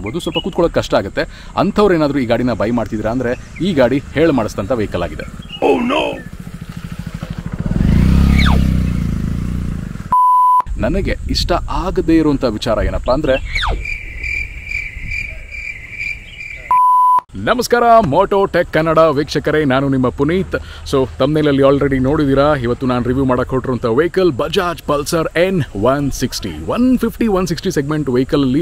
ಇರ್ಬೋದು, ಸ್ವಲ್ಪ ಕೂತ್ಕೊಳ್ಳೋಕೆ ಕಷ್ಟ ಆಗುತ್ತೆ. ಅಂಥವ್ರು ಏನಾದರೂ ಈ ಗಾಡಿನ ಬೈ ಮಾಡ್ತಿದ್ದೀರಾ ಅಂದರೆ ಈ ಗಾಡಿ ಹೇಳಿ ಮಾಡಿಸಿದಂಥ ವೆಹಿಕಲ್ ಆಗಿದೆ. ನನಗೆ ಇಷ್ಟ ಆಗದೇ ಇರುವಂಥ ವಿಚಾರ ಏನಪ್ಪ ಅಂದರೆ, ನಮಸ್ಕಾರ ಮೋಟೋ ಟೆಕ್ ಕನ್ನಡ ವೀಕ್ಷಕರೇ, ನಾನು ನಿಮ್ಮ ಪುನೀತ್. ಸೊ ತಮ್ನೇಲಲ್ಲಿ ಆಲ್ರೆಡಿ ನೋಡಿದ್ದೀರಾ, ಇವತ್ತು ನಾನು ರಿವ್ಯೂ ಮಾಡಕ್ಕೆ ಹೊರಟಿರುವಂಥ vehicle Bajaj Pulsar N160 150 160 segment ವೆಹಿಕಲಲ್ಲಿ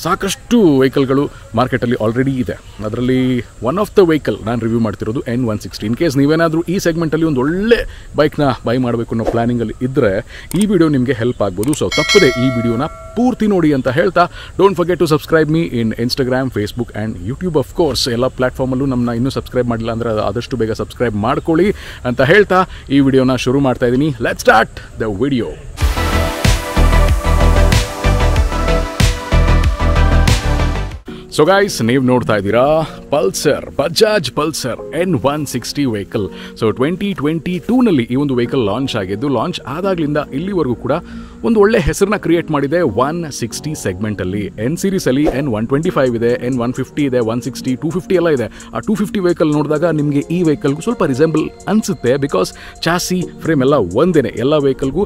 ಸಾಕಷ್ಟು ವೆಹಿಕಲ್ಗಳು ಮಾರ್ಕೆಟಲ್ಲಿ ಆಲ್ರೆಡಿ ಇದೆ. ಅದರಲ್ಲಿ ಒನ್ ಆಫ್ ದ ವೆಹಿಕಲ್ ನಾನು ರಿವ್ಯೂ ಮಾಡ್ತಿರೋದು N160. ಇನ್ ಕೇಸ್ ನೀವೇನಾದರೂ ಈ ಸೆಗ್ಮೆಂಟಲ್ಲಿ ಒಂದು ಒಳ್ಳೆ ಬೈಕ್ನ ಬೈ ಮಾಡಬೇಕು ಅನ್ನೋ ಪ್ಲಾನಿಂಗಲ್ಲಿ ಇದ್ದರೆ ಈ ವಿಡಿಯೋ ನಿಮಗೆ ಹೆಲ್ಪ್ ಆಗ್ಬೋದು. ಸೊ ತಪ್ಪದೆ ಈ ವಿಡಿಯೋನ ಪೂರ್ತಿ ನೋಡಿ ಅಂತ ಹೇಳ್ತಾ, don't forget to subscribe me in Instagram, Facebook and YouTube. Of course ಎಲ್ಲ ಪ್ಲಾಟ್ಫಾರ್ಮಲ್ಲೂ ನಮ್ಮನ್ನ ಇನ್ನೂ ಸಬ್ಸ್ಕ್ರೈಬ್ ಮಾಡಿಲ್ಲ ಅಂದರೆ ಆದಷ್ಟು ಬೇಗ ಸಬ್ಸ್ಕ್ರೈಬ್ ಮಾಡ್ಕೊಳ್ಳಿ ಅಂತ ಹೇಳ್ತಾ ಈ ವಿಡಿಯೋನ ಶುರು ಮಾಡ್ತಾ ಇದ್ದೀನಿ. Let's start the video. So guys, ನೀವು ನೋಡ್ತಾ ಇದ್ದೀರಾ Pulsar, Bajaj Pulsar N160 vehicle. So 2022ನಲ್ಲಿ ಈ ಒಂದು ವೆಹಿಕಲ್ ಲಾಂಚ್ ಆಗಿದ್ದು, ಲಾಂಚ್ ಆದಾಗಲಿಂದ ಇಲ್ಲಿವರೆಗೂ ಕೂಡ ಒಂದು ಒಳ್ಳೆ ಹೆಸರನ್ನ ಕ್ರಿಯೇಟ್ ಮಾಡಿದೆ 160 ಸೆಗ್ಮೆಂಟಲ್ಲಿ. ಎನ್ ಸೀರೀಸಲ್ಲಿ N125 ಇದೆ, N150 ಇದೆ, 160, 250 ಎಲ್ಲ ಇದೆ. ಆ 250 ವೆಹಿಕಲ್ ನೋಡಿದಾಗ ನಿಮಗೆ ಈ ವೆಹಿಕಲ್ಗೂ ಸ್ವಲ್ಪ ರಿಸೆಂಬಲ್ ಅನಿಸುತ್ತೆ, ಬಿಕಾಸ್ ಚಾಸಿ ಫ್ರೇಮ್ ಎಲ್ಲ ಒಂದೇನೆ. ಎಲ್ಲ ವೆಹಿಕಲ್ಗೂ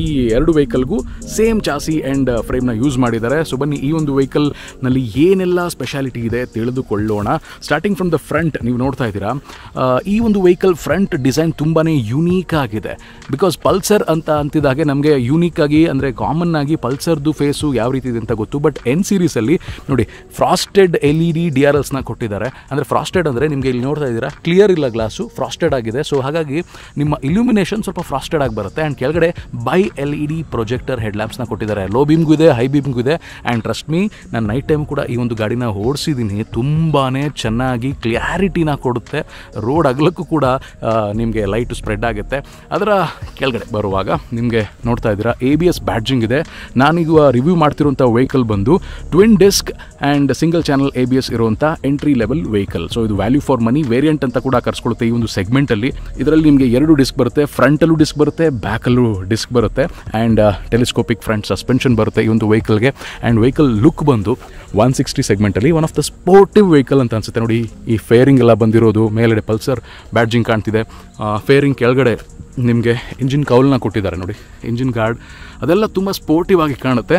ಈ ಎರಡು ವೆಹಿಕಲ್ಗೂ ಸೇಮ್ ಚಾಸಿ ಆ್ಯಂಡ್ ಫ್ರೇಮ್ನ ಯೂಸ್ ಮಾಡಿದ್ದಾರೆ. ಸೊ ಬನ್ನಿ ಈ ಒಂದು ವೆಹಿಕಲ್ನಲ್ಲಿ ಏನೆಲ್ಲ ಸ್ಪೆಷಾಲಿಟಿ ಇದೆ ತಿಳಿದುಕೊಳ್ಳೋಣ. ಸ್ಟಾರ್ಟಿಂಗ್ ಫ್ರಮ್ ದ ಫ್ರಂಟ್ ನೀವು ನೋಡ್ತಾ ಇದ್ದೀರಾ, ಈ ಒಂದು ವೆಹಿಕಲ್ ಫ್ರಂಟ್ ಡಿಸೈನ್ ತುಂಬಾ ಯುನೀಕ್ ಆಗಿದೆ. ಬಿಕಾಸ್ ಪಲ್ಸರ್ ಅಂತ ಅಂತಿದ್ದಾಗೆ ನಮಗೆ ಯೂನಿಕ್ ಆಗಿ ಅಂದರೆ ಕಾಮನ್ ಆಗಿ ಪಲ್ಸರ್ದು ಫೇಸು ಯಾವ ರೀತಿ ಇದೆ ಅಂತ ಗೊತ್ತು. ಬಟ್ ಎನ್ ಸೀರೀಸಲ್ಲಿ ನೋಡಿ ಫ್ರಾಸ್ಟೆಡ್ LED DRLಸ್ನ ಕೊಟ್ಟಿದ್ದಾರೆ. ಅಂದರೆ ಫ್ರಾಸ್ಟೆಡ್ ಅಂದರೆ ನಿಮಗೆ ಇಲ್ಲಿ ನೋಡ್ತಾ ಇದ್ದೀರಾ, ಕ್ಲಿಯರ್ ಇಲ್ಲ ಗ್ಲಾಸು, ಫ್ರಾಸ್ಟೆಡ್ ಆಗಿದೆ. ಸೊ ಹಾಗಾಗಿ ನಿಮ್ಮ ಇಲ್ಯುಮಿನೇಷನ್ ಸ್ವಲ್ಪ ಫ್ರಾಸ್ಟೆಡ್ ಆಗಿ ಬರುತ್ತೆ. ಆ್ಯಂಡ್ ಕೆಳಗಡೆ ಬೈ LED ಪ್ರೊಜೆಕ್ಟರ್ ಹೆಡ್ ಲ್ಯಾಂಪ್ಸ್ನ ಕೊಟ್ಟಿದ್ದಾರೆ. ಲೋ ಬೀಮ್ಗೂ ಇದೆ, ಹೈ ಬೀಮ್ಗೂ ಇದೆ. ಆ್ಯಂಡ್ ಟ್ರಸ್ಟ್ ಮೀ, ನಾನು ನೈಟ್ ಟೈಮ್ ಕೂಡ ಈ ಒಂದು ಗಾಡಿನ ಓಡಿಸಿದ್ದೀನಿ, ತುಂಬಾ ಚೆನ್ನಾಗಿ ಕ್ಲಿಯಾರಿಟಿನ ಕೊಡುತ್ತೆ. ರೋಡ್ ಅಗಲಕ್ಕೂ ಕೂಡ ನಿಮಗೆ ಲೈಟು ಸ್ಪ್ರೆಡ್ ಆಗುತ್ತೆ. ಅದರ ಕೆಳಗಡೆ ಬರುವಾಗ ನಿಮಗೆ ನೋಡ್ತಾ ಇದ್ದೀರಾ ABS ಬ್ಯಾಡ್ಜಿಂಗ್ ಇದೆ. ನಾನೀಗ ರಿವ್ಯೂ ಮಾಡ್ತಿರುವಂಥ ವೆಹಿಕಲ್ ಬಂದು twin disc and single channel ABS ಇರುವಂಥ ಎಂಟ್ರಿ ಲೆವೆಲ್ ವೆಹಿಕಲ್. ಸೊ ಇದು ವ್ಯಾಲ್ಯೂ ಫಾರ್ ಮನಿ ವೇರಿಯಂಟ್ ಅಂತ ಕೂಡ ಕರೆಸ್ಕೊಳುತ್ತೆ ಈ ಒಂದು ಸೆಗ್ಮೆಂಟಲ್ಲಿ. ಇದರಲ್ಲಿ ನಿಮಗೆ 2 ಡಿಸ್ಕ್ ಬರುತ್ತೆ, ಫ್ರಂಟಲ್ಲೂ ಡಿಸ್ಕ್ ಬರುತ್ತೆ, ಬ್ಯಾಕಲ್ಲೂ ಡಿಸ್ಕ್ ಬರುತ್ತೆ. ಆ್ಯಂಡ್ ಟೆಲಿಸ್ಕೋಪಿಕ್ ಫ್ರಂಟ್ ಸಸ್ಪೆನ್ಷನ್ ಬರುತ್ತೆ ಈ ಒಂದು ವೆಹಿಕಲ್ಗೆ. ಆ್ಯಂಡ್ ವೆಹಿಕಲ್ ಲುಕ್ ಬಂದು 160 ಸೆಗ್ಮೆಂಟಲ್ಲಿ one of the sportive vehicle ಅಂತ ಅನಿಸುತ್ತೆ. ನೋಡಿ, ಈ ಫೇರಿಂಗ್ ಎಲ್ಲ ಬಂದಿರೋದು, ಮೇಲ್ಗಡೆ ಪಲ್ಸರ್ ಬ್ಯಾಡ್ಜಿಂಗ್ ಕಾಣ್ತಿದೆ. ಫೇರಿಂಗ್ ಕೆಳಗಡೆ ನಿಮಗೆ ಇಂಜಿನ್ ಕೌಲ್ನ ಕೊಟ್ಟಿದ್ದಾರೆ. ನೋಡಿ, ಇಂಜಿನ್ ಗಾರ್ಡ್ ಅದೆಲ್ಲ ತುಂಬ ಸ್ಪೋರ್ಟಿವ್ ಆಗಿ ಕಾಣುತ್ತೆ.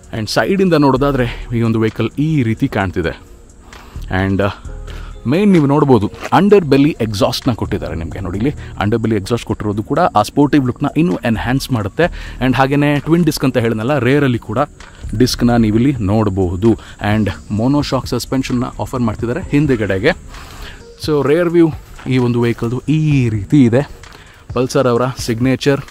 ಆ್ಯಂಡ್ ಸೈಡಿಂದ ನೋಡೋದಾದರೆ ಈ ಒಂದು ವೆಹಿಕಲ್ ಈ ರೀತಿ ಕಾಣ್ತಿದೆ. ಆ್ಯಂಡ್ ಮೇನ್ ನೀವು ನೋಡ್ಬೋದು ಅಂಡರ್ ಬೆಲ್ಲಿ ಎಕ್ಸಾಸ್ಟ್ನ ಕೊಟ್ಟಿದ್ದಾರೆ ನಿಮಗೆ. ನೋಡಿ, ಇಲ್ಲಿ ಅಂಡರ್ ಬೆಲ್ಲಿ ಎಕ್ಸಾಸ್ಟ್ ಕೊಟ್ಟಿರೋದು ಕೂಡ ಆ ಸ್ಪೋರ್ಟಿವ್ ಲುಕ್ನ ಇನ್ನೂ ಎನ್ಹ್ಯಾನ್ಸ್ ಮಾಡುತ್ತೆ. ಆ್ಯಂಡ್ ಹಾಗೆಯೇ ಟ್ವಿನ್ ಡಿಸ್ಕ್ ಅಂತ ಹೇಳಿದ್ನಲ್ಲ, ರೇರಲ್ಲಿ ಕೂಡ ಡಿಸ್ಕ್ನ ನೀವಿಲ್ಲಿ ನೋಡ್ಬೋದು. ಆ್ಯಂಡ್ ಮೋನೋಶಾಕ್ ಸಸ್ಪೆನ್ಷನ್ನ ಆಫರ್ ಮಾಡ್ತಿದ್ದಾರೆ ಹಿಂದೆಗಡೆಗೆ. ಸೊ ರೇರ್ ವ್ಯೂ ಈ ಒಂದು ವೆಹಿಕಲ್ದು ಈ ರೀತಿ ಇದೆ. ಪಲ್ಸರ್ ಅವರ signature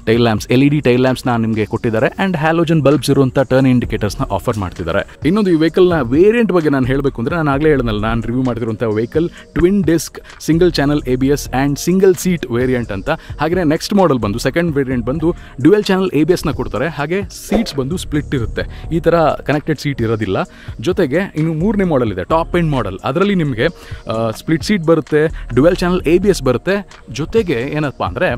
tail lamps, LED tail ಲ್ಯಾಂಪ್ಸ್ನ ನಿಮಗೆ ಕೊಟ್ಟಿದ್ದಾರೆ. ಆ್ಯಂಡ್ ಹ್ಯಾಲೋಜನ್ ಬಲ್ಬ್ಸ್ ಇರುವಂಥ ಟರ್ನ್ ಇಂಡಿಕೇಟರ್ಸ್ನ ಆಫರ್ ಮಾಡ್ತಿದ್ದಾರೆ. ಇನ್ನೊಂದು ಈ ವೆಹಿಕಲ್ನ ವೇರಿಯಂಟ್ ಬಗ್ಗೆ ನಾನು ಹೇಳಬೇಕು ಅಂದರೆ, ನಾನು ಆಗಲೇ ಹೇಳಿದ್ನಲ್ಲ, ನಾನು ರಿವ್ಯೂ ಮಾಡ್ತಿರುವಂಥ vehicle twin disc single channel ABS and single seat variant ಅಂತ. ಹಾಗೆಯೇ ನೆಕ್ಸ್ಟ್ ಮಾಡೆಲ್ ಬಂದು ಸೆಕೆಂಡ್ ವೇರಿಯಂಟ್ ಬಂದು ಡ್ಯುಯಲ್ ಚಾನಲ್ ABSನ ಕೊಡ್ತಾರೆ. ಹಾಗೆ ಸೀಟ್ಸ್ ಬಂದು ಸ್ಪ್ಲಿಟ್ ಇರುತ್ತೆ, ಈ ಥರ ಕನೆಕ್ಟೆಡ್ ಸೀಟ್ ಇರೋದಿಲ್ಲ. ಜೊತೆಗೆ ಇನ್ನು 3ನೇ ಮಾಡೆಲ್ ಇದೆ, ಟಾಪ್ ಎಂಡ್ ಮಾಡೆಲ್. ಅದರಲ್ಲಿ ನಿಮಗೆ ಸ್ಪ್ಲಿಟ್ ಸೀಟ್ ಬರುತ್ತೆ, ಡ್ಯುಯಲ್ ಚಾನಲ್ ABS ಬರುತ್ತೆ. ಜೊತೆಗೆ ಏನಪ್ಪ ಅಂದರೆ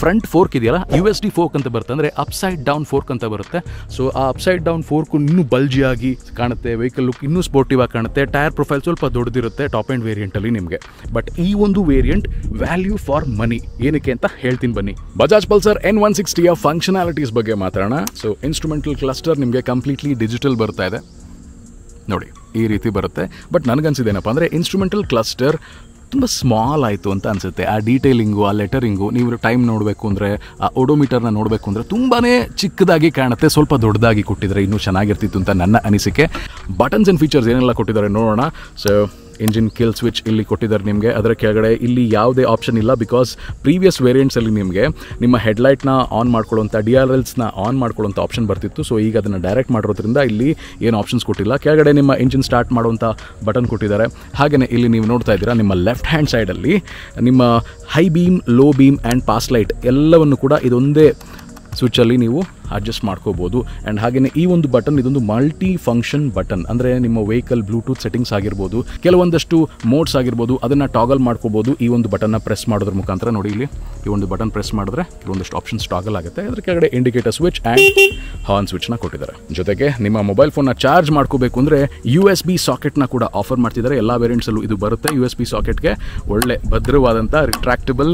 ಫ್ರಂಟ್ ಫೋರ್ಕ್ ಇದೆಯಲ್ಲ, USD ಫೋರ್ಕ್ ಅಂತ ಬರುತ್ತೆ, ಅಂದರೆ ಅಪ್ಸೈಡ್ ಡೌನ್ ಫೋರ್ಕ್ ಅಂತ ಬರುತ್ತೆ. ಸೊ ಆ ಅಪ್ಸೈಡ್ ಡೌನ್ ಫೋರ್ಕು ಇನ್ನೂ ಬಲ್ಜಿಯಾಗಿ ಕಾಣುತ್ತೆ, ವೆಹಿಕಲ್ ಲುಕ್ ಇನ್ನೂ ಸ್ಪೋರ್ಟಿವ್ ಆಗಿ ಕಾಣುತ್ತೆ. ಟೈರ್ ಪ್ರೊಫೈಲ್ ಸ್ವಲ್ಪ ದೊಡ್ಡದಿರುತ್ತೆ ಟಾಪ್ ಎಂಡ್ ವೇರಿಯಂಟಲ್ಲಿ ನಿಮಗೆ. ಬಟ್ ಈ ಒಂದು ವೇರಿಯಂಟ್ ವ್ಯಾಲ್ಯೂ ಫಾರ್ ಮನಿ ಏನಕ್ಕೆ ಅಂತ ಹೇಳ್ತೀನಿ ಬನ್ನಿ. ಬಜಾಜ್ ಪಲ್ಸರ್ N160ಯ ಫಂಕ್ಷನಾಲಿಟೀಸ್ ಬಗ್ಗೆ ಮಾತಾಡೋಣ. ಸೊ ಇನ್ಸ್ಟ್ರೂಮೆಂಟಲ್ ಕ್ಲಸ್ಟರ್ ನಿಮಗೆ ಕಂಪ್ಲೀಟ್ಲಿ ಡಿಜಿಟಲ್ ಬರ್ತಾ ಇದೆ. ನೋಡಿ, ಈ ರೀತಿ ಬರುತ್ತೆ. ಬಟ್ ನನಗನ್ಸಿದ್ದೇನಪ್ಪ ಅಂದರೆ ಇನ್ಸ್ಟ್ರೂಮೆಂಟಲ್ ಕ್ಲಸ್ಟರ್ ತುಂಬ ಸ್ಮಾಲ್ ಆಯಿತು ಅಂತ ಅನಿಸುತ್ತೆ. ಆ ಡೀಟೇಲಿಂಗು, ಆ ಲೆಟರಿಂಗು, ನೀವು ಟೈಮ್ ನೋಡಬೇಕು ಅಂದರೆ, ಆ ಓಡೋಮೀಟರ್ನ ನೋಡಬೇಕು ಅಂದರೆ ತುಂಬಾ ಚಿಕ್ಕದಾಗಿ ಕಾಣುತ್ತೆ. ಸ್ವಲ್ಪ ದೊಡ್ಡದಾಗಿ ಕೊಟ್ಟಿದ್ದಾರೆ ಇನ್ನೂ ಚೆನ್ನಾಗಿರ್ತಿತ್ತು ಅಂತ ನನ್ನ ಅನಿಸಿಕೆ. ಬಟನ್ಸ್ ಆ್ಯಂಡ್ ಫೀಚರ್ಸ್ ಏನೆಲ್ಲ ಕೊಟ್ಟಿದ್ದಾರೆ ನೋಡೋಣ. ಸೊ ಇಂಜಿನ್ ಕಿಲ್ ಸ್ವಿಚ್ ಇಲ್ಲಿ ಕೊಟ್ಟಿದ್ದಾರೆ ನಿಮಗೆ. ಅದರ ಕೆಳಗಡೆ ಇಲ್ಲಿ ಯಾವುದೇ ಆಪ್ಷನ್ ಇಲ್ಲ, ಬಿಕಾಸ್ ಪ್ರೀವಿಯಸ್ ವೇರಿಯಂಟ್ಸಲ್ಲಿ ನಿಮಗೆ ನಿಮ್ಮ ಹೆಡ್ಲೈಟ್ನ ಆನ್ ಮಾಡ್ಕೊಳ್ಳೋಂಥ DRLಸ್ನ ಆನ್ ಮಾಡ್ಕೊಳ್ಳೋಂಥ ಆಪ್ಷನ್ ಬರ್ತಿತ್ತು. ಸೊ ಈಗ ಅದನ್ನು ಡೈರೆಕ್ಟ್ ಮಾಡಿರೋದ್ರಿಂದ ಇಲ್ಲಿ ಏನು ಆಪ್ಷನ್ಸ್ ಕೊಟ್ಟಿಲ್ಲ. ಕೆಳಗಡೆ ನಿಮ್ಮ ಇಂಜಿನ್ ಸ್ಟಾರ್ಟ್ ಮಾಡುವಂಥ ಬಟನ್ ಕೊಟ್ಟಿದ್ದಾರೆ. ಹಾಗೆಯೇ ಇಲ್ಲಿ ನೀವು ನೋಡ್ತಾ ಇದ್ದೀರಾ, ನಿಮ್ಮ ಲೆಫ್ಟ್ ಹ್ಯಾಂಡ್ ಸೈಡಲ್ಲಿ ನಿಮ್ಮ high beam, low beam and pass light ಎಲ್ಲವನ್ನು ಕೂಡ ಇದೊಂದೇ ಸ್ವಿಚ್ಚಲ್ಲಿ ನೀವು ಅಡ್ಜಸ್ಟ್ ಮಾಡ್ಕೋಬೋದು. ಆ್ಯಂಡ್ ಹಾಗೆಯೇ ಈ ಒಂದು ಬಟನ್ ಇದೊಂದು ಮಲ್ಟಿ ಫಂಕ್ಷನ್ ಬಟನ್, ಅಂದರೆ ನಿಮ್ಮ ವೆಹಿಕಲ್ ಬ್ಲೂಟೂತ್ ಸೆಟ್ಟಿಂಗ್ಸ್ ಆಗಿರ್ಬೋದು, ಕೆಲವೊಂದಷ್ಟು ಮೋಡ್ಸ್ ಆಗಿರ್ಬೋದು, ಅದನ್ನು ಟಾಗಲ್ ಮಾಡ್ಕೋಬೋದು ಈ ಒಂದು ಬಟನ್ನ ಪ್ರೆಸ್ ಮಾಡೋದ್ರ ಮುಖಾಂತರ. ನೋಡಿ ಇಲ್ಲಿ ಈ ಒಂದು ಬಟನ್ ಪ್ರೆಸ್ ಮಾಡಿದ್ರೆ ಕೆಲವೊಂದಷ್ಟು ಆಪ್ಷನ್ಸ್ ಟಾಗಲ್ ಆಗುತ್ತೆ. ಅದರ ಕೆಳಗಡೆ ಇಂಡಿಕೇಟರ್ ಸ್ವಿಚ್ ಆ್ಯಂಡ್ ಹಾರ್ನ್ ಸ್ವಿಚ್ನ ಕೊಟ್ಟಿದ್ದಾರೆ. ಜೊತೆಗೆ ನಿಮ್ಮ ಮೊಬೈಲ್ ಫೋನ್ನ ಚಾರ್ಜ್ ಮಾಡ್ಕೋಬೇಕು ಅಂದರೆ USB ಸಾಕೆಟ್ನ ಕೂಡ ಆಫರ್ ಮಾಡ್ತಿದ್ದಾರೆ. ಎಲ್ಲ ವೇರಿಯಂಟ್ಸಲ್ಲೂ ಇದು ಬರುತ್ತೆ. USB ಸಾಕೆಟ್ಗೆ ಒಳ್ಳೆ ಭದ್ರವಾದಂಥ ರಿಟ್ರಾಕ್ಟಬಲ್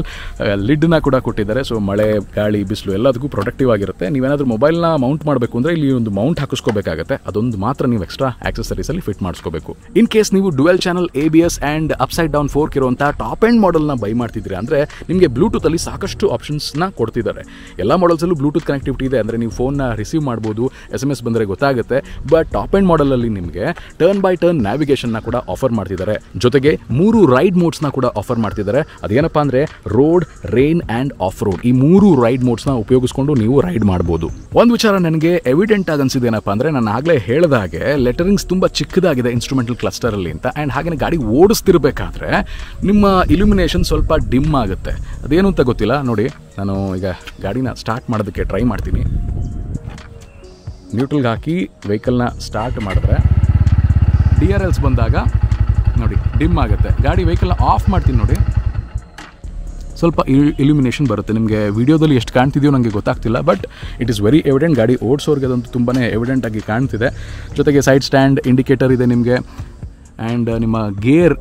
ಲಿಡ್ನ ಕೂಡ ಕೊಟ್ಟಿದ್ದಾರೆ. ಸೊ ಮಳೆ, ಗಾಳಿ, ಬಿಸಿಲು ಎಲ್ಲದಕ್ಕೂ ಪ್ರೊಟೆಕ್ಟಿವ್ ಆಗಿರುತ್ತೆ. ನೀವೇನಾದರೂ ಮೊಬೈಲ್ನ ಮೌಂಟ್ ಮಾಡಬೇಕು ಅಂದರೆ ಇಲ್ಲಿ ಒಂದು ಮೌಂಟ್ ಹಾಕಿಸ್ಕೋಬೇಕಾಗುತ್ತೆ. ಅದೊಂದು ಮಾತ್ರ ನೀವು ಎಕ್ಸ್ಟ್ರಾ ಆಕ್ಸೆಸರೀಸಲ್ಲಿ ಫಿಟ್ ಮಾಡಿಸ್ಕೋಬೇಕು. ಇನ್ ಕೇಸ್ ನೀವು dual channel ABS and upside down fork ಇರುವಂಥ ಟಾಪ್ ಆ್ಯಂಡ್ ಮಾಡೆಲ್ನ ಬೈ ಮಾಡ್ತಿದ್ದೀರಿ ಅಂದರೆ ನಿಮಗೆ ಬ್ಲೂಟೂತಲ್ಲಿ ಸಾಕಷ್ಟು ಆಪ್ಷನ್ಸ್ನ ಕೊಡ್ತಿದ್ದಾರೆ. ಎಲ್ಲ ಮಾಡೆಲ್ಸಲ್ಲೂ ಬ್ಲೂಟೂತ್ ಕನೆಕ್ಟಿವಿಟಿ ಇದೆ. ಅಂದರೆ ನೀವು ಫೋನ್ನ ರಿಸೀವ್ ಮಾಡ್ಬೋದು, SMS ಬಂದರೆ ಗೊತ್ತಾಗುತ್ತೆ. ಬಟ್ ಟಾಪ್ ಆ್ಯಂಡ್ ಮಾಡೆಲಲ್ಲಿ ನಿಮಗೆ ಟರ್ನ್ ಬೈ ಟರ್ನ್ ನ್ಯಾವಿಗೇಷನ್ನ ಕೂಡ ಆಫರ್ ಮಾಡ್ತಿದ್ದಾರೆ. ಜೊತೆಗೆ 3 ರೈಡ್ ಮೋಡ್ಸ್ನ ಕೂಡ ಆಫರ್ ಮಾಡ್ತಿದ್ದಾರೆ. ಅದೇನಪ್ಪ ಅಂದರೆ road, rain and of road, ಈ 3 ರೈಡ್ ಮೋಡ್ಸ್ನ ಉಪಯೋಗಿಸ್ಕೊಂಡು ನೀವು ರೈಡ್ ಮಾಡ್ಬೋದು. ಒಂದು ವಿಚಾರ ನನಗೆ ಎವಿಡೆಂಟ್ ಆಗಿ ಅನ್ಸಿದ್ದೇನಪ್ಪ ಅಂದರೆ, ನಾನು ಆಗಲೇ ಹೇಳಿದ ಹಾಗೆ ಲೆಟರಿಂಗ್ಸ್ ತುಂಬ ಚಿಕ್ಕದಾಗಿದೆ ಇನ್ಸ್ಟ್ರೂಮೆಂಟಲ್ ಕ್ಲಸ್ಟರಲ್ಲಿ ಅಂತ. ಆ್ಯಂಡ್ ಹಾಗೆಯೇ ಗಾಡಿ ಓಡಿಸ್ತಿರ್ಬೇಕಾದ್ರೆ ನಿಮ್ಮ ಇಲ್ಯುಮಿನೇಷನ್ ಸ್ವಲ್ಪ ಡಿಮ್ ಆಗುತ್ತೆ. ಅದೇನು ಅಂತ ಗೊತ್ತಿಲ್ಲ. ನೋಡಿ, ನಾನು ಈಗ ಗಾಡಿನ ಸ್ಟಾರ್ಟ್ ಮಾಡೋದಕ್ಕೆ ಟ್ರೈ ಮಾಡ್ತೀನಿ. ನ್ಯೂಟ್ರಲ್ಗೆ ಹಾಕಿ ವೆಹಿಕಲ್ನ ಸ್ಟಾರ್ಟ್ ಮಾಡಿದ್ರೆ DRLs ಬಂದಾಗ ನೋಡಿ ಡಿಮ್ ಆಗುತ್ತೆ. ಗಾಡಿ ವೆಹಿಕಲ್ನ ಆಫ್ ಮಾಡ್ತೀನಿ, ನೋಡಿ ಸ್ವಲ್ಪ ಇಲ್ಯುಮಿನೇಷನ್ ಬರುತ್ತೆ. ನಿಮಗೆ ವಿಡಿಯೋದಲ್ಲಿ ಎಷ್ಟು ಕಾಣ್ತಿದೆಯೋ ನನಗೆ ಗೊತ್ತಾಗ್ತಿಲ್ಲ, but it is very evident. ಗಾಡಿ ಓಡಿಸೋರ್ಗೆ ಅದಂತೂ ತುಂಬಾ ಎವಿಡೆಂಟ್ ಆಗಿ ಕಾಣ್ತಿದೆ. ಜೊತೆಗೆ ಸೈಡ್ ಸ್ಟ್ಯಾಂಡ್ ಇಂಡಿಕೇಟರ್ ಇದೆ ನಿಮಗೆ, ಆ್ಯಂಡ್ ನಿಮ್ಮ ಗೇರ್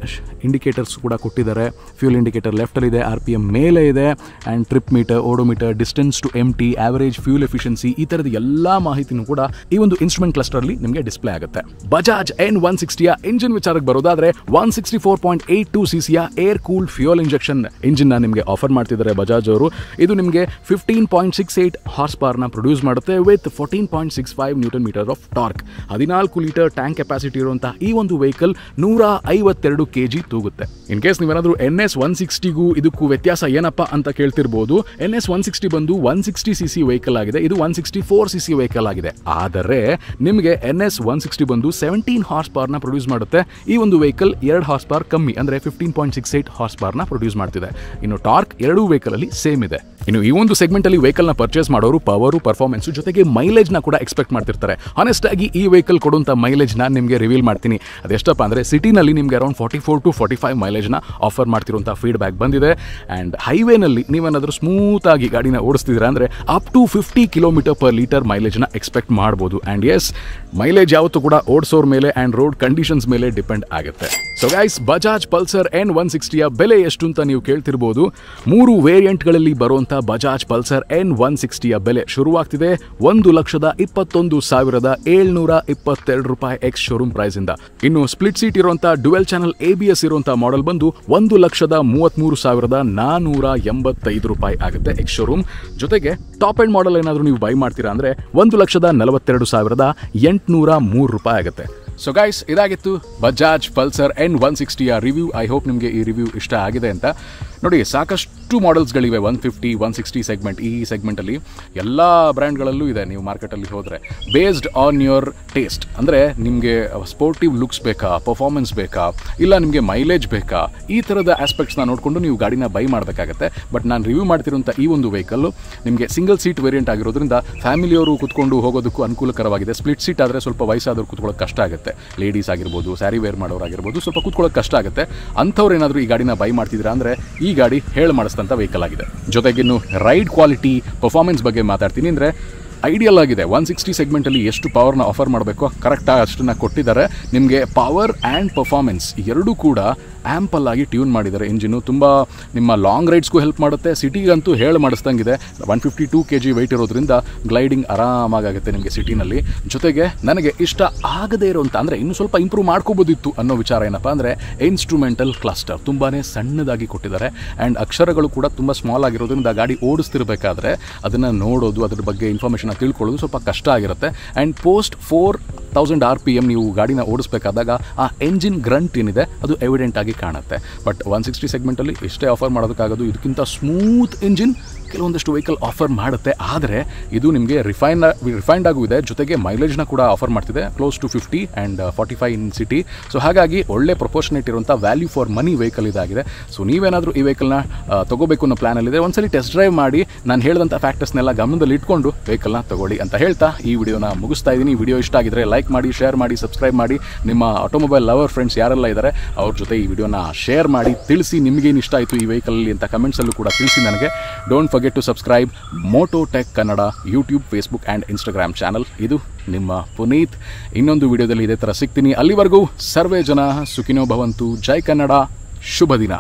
ಇಂಡಿಕೇಟರ್ಸ್ ಕೂಡ ಕೊಟ್ಟಿದ್ದಾರೆ. ಫ್ಯೂಲ್ ಇಂಡಿಕೇಟರ್ ಲೆಫ್ಟಲ್ಲಿದೆ, RPM ಮೇಲೆ ಇದೆ, and trip meter, odometer, distance to empty, average fuel efficiency, ಈ ಥರದ ಎಲ್ಲ ಮಾಹಿತಿನೂ ಕೂಡ ಈ ಒಂದು ಇನ್ಸ್ಟ್ರೂಮೆಂಟ್ ಕ್ಲಸ್ಟರ್ಲಿ ನಿಮಗೆ ಡಿಸ್ಪ್ಲೇ ಆಗುತ್ತೆ. ಬಜಾಜ್ N160ಯ ಇಂಜಿನ್ ವಿಚಾರಕ್ಕೆ ಬರೋದಾದರೆ 164.82 cc air cooled fuel injection ಇಂಜಿನ್ನ ನಿಮಗೆ ಆಫರ್ ಮಾಡ್ತಿದ್ದಾರೆ ಬಜಾಜ್ ಅವರು. ಇದು ನಿಮಗೆ 15.68 ಹಾರ್ಸ್ ಪವರ್ನ ಪ್ರೊಡ್ಯೂಸ್ ಮಾಡುತ್ತೆ with 14.65 newton meter of torque. 14 litre tank capacity ಇರುವಂತಹ ಈ ಒಂದು ವೆಹಿಕಲ್ 152 kg ತೂಗುತ್ತೆ. ಇನ್ ಕೇಸ್ ನೀವೇನಾದರೂ NS 160ಗೂ ಇದಕ್ಕೂ ವ್ಯತ್ಯಾಸ ಏನಪ್ಪ ಅಂತ ಕೇಳ್ತಿರ್ಬೋದು. NS 160 ಬಂದು 160 cc ವೆಹಿಕಲ್ ಆಗಿದೆ, ಇದು 164 cc ವೆಹಿಕಲ್ ಆಗಿದೆ. ಆದರೆ ನಿಮಗೆ NS 160 ಬಂದು 17 ಹಾರ್ಸ್ ಪವರ್ನ ಪ್ರೊಡ್ಯೂಸ್ ಮಾಡುತ್ತೆ. ಈ ಒಂದು ವೆಹಿಕಲ್ 2 ಹಾರ್ಸ್ ಪವರ್ ಕಮ್ಮಿ, ಅಂದರೆ 15.68 ಹಾರ್ಸ್ ಪವರ್ನ ಪ್ರೊಡ್ಯೂಸ್ ಮಾಡ್ತಿದೆ. ಇನ್ನು ಟಾರ್ಕ್ ಎರಡೂ ವೆಹಿಕಲ್ ಅಲ್ಲಿ ಸೇಮ್ ಇದೆ. ಇನ್ನು ಈ ಒಂದು ಸೆಗ್ಮೆಂಟ್ ಅಲ್ಲಿ ವೆಹಿಕಲ್ನ ಪರ್ಚೇಸ್ ಮಾಡೋರು ಪವರು, ಪರ್ಫಾರ್ಮೆನ್ಸ್ ಜೊತೆಗೆ ಮೈಲೇಜ್ನ ಕೂಡ ಎಕ್ಸ್ಪೆಕ್ಟ್ ಮಾಡ್ತಿರ್ತಾರೆ. ಹಾನೆಸ್ಟ್ ಆಗಿ ಈ ವೆಹಿಕಲ್ ಕೊಡುವಂಥ ಮೈಲೇಜ್ ನಾನು ನಿಮಗೆ ರಿವೀಲ್ ಮಾಡ್ತೀನಿ. ಅದೆಷ್ಟಪ್ಪ ಅಂದರೆ ಸಿಟಿನಲ್ಲಿ ನಿಮಗೆ ಅರೌಂಡ್ 44 to 45 ಮೈಲೇಜ್ನ ಆಫರ್ ಮಾಡ್ತಿರುವಂಥ ಫೀಡ್ಬ್ಯಾಕ್ ಬಂದಿದೆ. ಆ್ಯಂಡ್ ಹೈವೇನಲ್ಲಿ ನೀವೇನಾದರೂ ಸ್ಮೂತಾಗಿ ಗಾಡಿನ ಓಡಿಸ್ತಿದ್ದೀರಾ ಅಂದರೆ ಅಪ್ ಟು 50 km/L ಮೈಲೇಜ್ನ ಎಕ್ಸ್ಪೆಕ್ಟ್ ಮಾಡ್ಬೋದು. ಆ್ಯಂಡ್ ಎಸ್, ಮೈಲೇಜ್ ಯಾವತ್ತೂ ಕೂಡ ಓಡಿಸೋರ್ ಮೇಲೆ ಆ್ಯಂಡ್ ರೋಡ್ ಕಂಡೀಷನ್ಸ್ ಮೇಲೆ ಡಿಪೆಂಡ್ ಆಗುತ್ತೆ. ಸೊ ಗೈಸ್, ಬಜಾಜ್ ಪಲ್ಸರ್ N160ಯ ಬೆಲೆ ಎಷ್ಟು ಅಂತ ನೀವು ಕೇಳ್ತಿರ್ಬೋದು. 3 ವೇರಿಯಂಟ್ಗಳಲ್ಲಿ ಬರುವಂಥ ಬಜಾಜ್ ಪಲ್ಸರ್ N160ಯ ಬೆಲೆ ಶುರುವಾಗ್ತಿದೆ 1,20,722 ರೂಪಾಯಿ ಎಕ್ಸ್ ಶೋರೂಮ್ ಪ್ರೈಸ್ ಇಂದ. ಇನ್ನು ಸ್ಪ್ಲಿಟ್ ಸೀಟ್ ಇರುವಂತಹ ಡುವೆಲ್ ಚಾನಲ್ ABS ಇರುವಂತಹ ಮಾಡೆಲ್ ಬಂದು 1,33,485 ರೂಪಾಯಿ ಆಗುತ್ತೆ ಎಕ್ಸ್ ಶೋರೂಮ್. ಜೊತೆಗೆ ಟಾಪ್ ಎಂಡ್ ಮಾಡೆಲ್ ಏನಾದರೂ ನೀವು ಬೈ ಮಾಡ್ತೀರಾ ಅಂದ್ರೆ 1,42,803 ರೂಪಾಯಿ ಆಗುತ್ತೆ. ಸೊ ಗೈಸ್, ಇದಾಗಿತ್ತು ಬಜಾಜ್ ಪಲ್ಸರ್ N160ಯ ರಿವ್ಯೂ. ಐ ಹೋಪ್ ನಿಮಗೆ ಈ ರಿವ್ಯೂ ಇಷ್ಟ ಆಗಿದೆ ಅಂತ. ನೋಡಿ, ಸಾಕಷ್ಟು ಮಾಡೆಲ್ಸ್ಗಳಿವೆ 150, 160 ಸೆಗ್ಮೆಂಟ್. ಈ ಸೆಗ್ಮೆಂಟಲ್ಲಿ ಎಲ್ಲ ಬ್ರ್ಯಾಂಡ್ಗಳಲ್ಲೂ ಇದೆ. ನೀವು ಮಾರ್ಕೆಟಲ್ಲಿ ಹೋದರೆ ಬೇಸ್ಡ್ ಆನ್ ಯುವರ್ ಟೇಸ್ಟ್, ಅಂದರೆ ನಿಮಗೆ ಸ್ಪೋರ್ಟಿವ್ ಲುಕ್ಸ್ ಬೇಕಾ, ಪರ್ಫಾರ್ಮೆನ್ಸ್ ಬೇಕಾ, ಇಲ್ಲ ನಿಮಗೆ ಮೈಲೇಜ್ ಬೇಕಾ, ಈ ಥರದ ಆಸ್ಪೆಕ್ಟ್ಸ್ನ ನೋಡಿಕೊಂಡು ನೀವು ಗಾಡಿನ ಬೈ ಮಾಡಬೇಕಾಗತ್ತೆ. ಬಟ್ ನಾನು ರಿವ್ಯೂ ಮಾಡ್ತಿರೋಂಥ ಈ ಒಂದು ವೆಹಿಕಲ್ಲು ನಿಮಗೆ ಸಿಂಗಲ್ ಸೀಟ್ ವೇರಿಯಂಟ್ ಆಗಿರೋದ್ರಿಂದ ಫ್ಯಾಮಿಲಿಯವರು ಕೂತ್ಕೊಂಡು ಹೋಗೋದಕ್ಕೂ ಅನುಕೂಲಕರವಾಗಿದೆ. ಸ್ಪ್ಲಿಟ್ ಸೀಟ್ ಆದರೆ ಸ್ವಲ್ಪ ವಯಸ್ಸಾದವ್ರು ಕೂತ್ಕೊಳ್ಳೋಕೆ ಕಷ್ಟ ಆಗುತ್ತೆ. ಲೇಡೀಸ್ ಆಗಿರ್ಬೋದು, ಸ್ಯಾರಿ ವೇರ್ ಮಾಡೋರಾಗಿರ್ಬೋದು, ಸ್ವಲ್ಪ ಕೂತ್ಕೊಳ್ಳೋಕೆ ಕಷ್ಟ ಆಗುತ್ತೆ. ಅಂಥವ್ರು ಏನಾದರೂ ಈ ಗಾಡಿನ ಬೈ ಮಾಡ್ತಿದ್ದೀರಾ ಅಂದರೆ ಈ ಗಾಡಿ ಹೇಳಿ ಮಾಡಿಸಿದಂಥ ವೆಹಿಕಲ್ ಆಗಿದೆ. ಜೊತೆಗಿನ್ನು ರೈಡ್ ಕ್ವಾಲಿಟಿ, ಪರ್ಫಾರ್ಮೆನ್ಸ್ ಬಗ್ಗೆ ಮಾತಾಡ್ತೀನಿ ಅಂದರೆ ಐಡಿಯಲ್ ಆಗಿದೆ. 160 ಸೆಗ್ಮೆಂಟಲ್ಲಿ ಎಷ್ಟು ಪವರ್ನ ಆಫರ್ ಮಾಡಬೇಕು ಕರೆಕ್ಟಾಗಿ ಅಷ್ಟನ್ನು ಕೊಟ್ಟಿದ್ದಾರೆ. ನಿಮಗೆ ಪವರ್ ಆ್ಯಂಡ್ ಪರ್ಫಾರ್ಮೆನ್ಸ್ ಎರಡೂ ಕೂಡ ಆ್ಯಂಪಲ್ ಆಗಿ ಟ್ಯೂನ್ ಮಾಡಿದ್ದಾರೆ. ಇಂಜಿನು ತುಂಬ ನಿಮ್ಮ ಲಾಂಗ್ ರೈಡ್ಸ್ಗೂ ಹೆಲ್ಪ್ ಮಾಡುತ್ತೆ. ಸಿಟಿಗಂತೂ ಹೇಳಿ ಮಾಡಿಸ್ದಂಗಿದೆ. 152 kg ವೆಯ್ಟ್ ಇರೋದ್ರಿಂದ ಗ್ಲೈಡಿಂಗ್ ಆರಾಮಾಗುತ್ತೆ ನಿಮಗೆ ಸಿಟಿನಲ್ಲಿ. ಜೊತೆಗೆ ನನಗೆ ಇಷ್ಟ ಆಗದೇ ಇರೋಂಥ, ಅಂದರೆ ಇನ್ನೂ ಸ್ವಲ್ಪ ಇಂಪ್ರೂವ್ ಮಾಡ್ಕೋಬೋದಿತ್ತು ಅನ್ನೋ ವಿಚಾರ ಏನಪ್ಪ ಅಂದರೆ ಇನ್ಸ್ಟ್ರೂಮೆಂಟಲ್ ಕ್ಲಸ್ಟರ್ ತುಂಬಾ ಸಣ್ಣದಾಗಿ ಕೊಟ್ಟಿದ್ದಾರೆ. ಆ್ಯಂಡ್ ಅಕ್ಷರಗಳು ಕೂಡ ತುಂಬ ಸ್ಮಾಲ್ ಆಗಿರೋದ್ರಿಂದ ಗಾಡಿ ಓಡಿಸ್ತಿರ್ಬೇಕಾದ್ರೆ ಅದನ್ನು ನೋಡೋದು, ಅದ್ರ ಬಗ್ಗೆ ಇನ್ಫಾರ್ಮೇಷನ್ ತಿಳ್ಕೊಳ್ಳೋದು ಸ್ವಲ್ಪ ಕಷ್ಟ ಆಗಿರುತ್ತೆ. ಆ್ಯಂಡ್ ಪೋಸ್ಟ್ 4000 RPM ನೀವು ಗಾಡಿನ ಓಡಿಸ್ಬೇಕಾದಾಗ ಆ ಎಂಜಿನ್ ಗ್ರಂಟ್ ಏನಿದೆ ಅದು ಎವಿಡೆಂಟ್ ಆಗಿ ಕಾಣುತ್ತೆ. ಬಟ್ 160 ಸೆಗ್ಮೆಂಟಲ್ಲಿ ಇಷ್ಟೇ ಆಫರ್ ಮಾಡೋದಕ್ಕಾಗೋದು. ಇದಕ್ಕಿಂತ ಸ್ಮೂತ್ ಇಂಜಿನ್ ಕೆಲವೊಂದಷ್ಟು ವೆಹಿಕಲ್ ಆಫರ್ ಮಾಡುತ್ತೆ. ಆದರೆ ಇದು ನಿಮಗೆ ರಿಫೈನ್ಡ್ ಆಗೂ ಇದೆ. ಜೊತೆಗೆ ಮೈಲೇಜ್ನ ಕೂಡ ಆಫರ್ ಮಾಡ್ತಿದೆ, close to 50 and 45 in city. So ಹಾಗಾಗಿ ಒಳ್ಳೆ ಪ್ರೊಪೋರ್ಷನೇಟ್ ಇರುವಂಥ ವ್ಯಾಲ್ಯೂ ಫಾರ್ ಮನಿ ವೆಹಿಕಲ್ ಇದಾಗಿದೆ. ಸೊ ನೀವೇನಾದರೂ ಈ ವೆಹಿಕಲ್ನ ತೊಗೋಬೇಕು ಅನ್ನೋ ಪ್ಲಾನಲ್ಲಿದೆ, ಒಂದ್ಸಲಿ ಟೆಸ್ಟ್ ಡ್ರೈವ್ ಮಾಡಿ ನಾನು ಹೇಳಿದಂಥ ಫ್ಯಾಕ್ಟರ್ಸ್ನೆಲ್ಲ ಗಮನದಲ್ಲಿ ಇಟ್ಕೊಂಡು ವೆಹಿಕಲ್ನ ವೆಹಿಕಲ್ನ ತಗೊಳ್ಳಿ ಅಂತ ಹೇಳ್ತಾ ಈ ವಿಡಿಯೋನ ಮುಗಿಸ್ತಾ ಇದ್ದೀನಿ. ವಿಡಿಯೋ ಇಷ್ಟ ಆಗಿದ್ರೆ ಲೈಕ್ ಮಾಡಿ, ಶೇರ್ ಮಾಡಿ, ಸಬ್ಸ್ಕ್ರೈಬ್ ಮಾಡಿ. ನಿಮ್ಮ ಆಟೋಮೊಬೈಲ್ ಲವರ್ ಫ್ರೆಂಡ್ಸ್ ಯಾರೆಲ್ಲ ಇದ್ದಾರೆ ಅವ್ರ ಜೊತೆ ಈ ವಿಡಿಯೋನ ಶೇರ್ ಮಾಡಿ, ತಿಳಿಸಿ ನಿಮಗೇನು ಇಷ್ಟ ಆಯಿತು ಈ ವೆಹಿಕಲಲ್ಲಿ ಅಂತ ಕಮೆಂಟ್ಸಲ್ಲೂ ಕೂಡ ತಿಳಿಸಿ ನನಗೆ. Don't forget to subscribe moto tech Kannada YouTube, Facebook and Instagram channel. ಇದು ನಿಮ್ಮ ಪುನೀತ್. ಇನ್ನೊಂದು ವಿಡಿಯೋದಲ್ಲಿ ಇದೇ ಥರ ಸಿಗ್ತೀನಿ. ಅಲ್ಲಿವರೆಗೂ ಸರ್ವೇ ಜನ ಸುಖಿನೋ ಭವಂತು. ಜೈ ಕನ್ನಡ. ಶುಭ ದಿನ.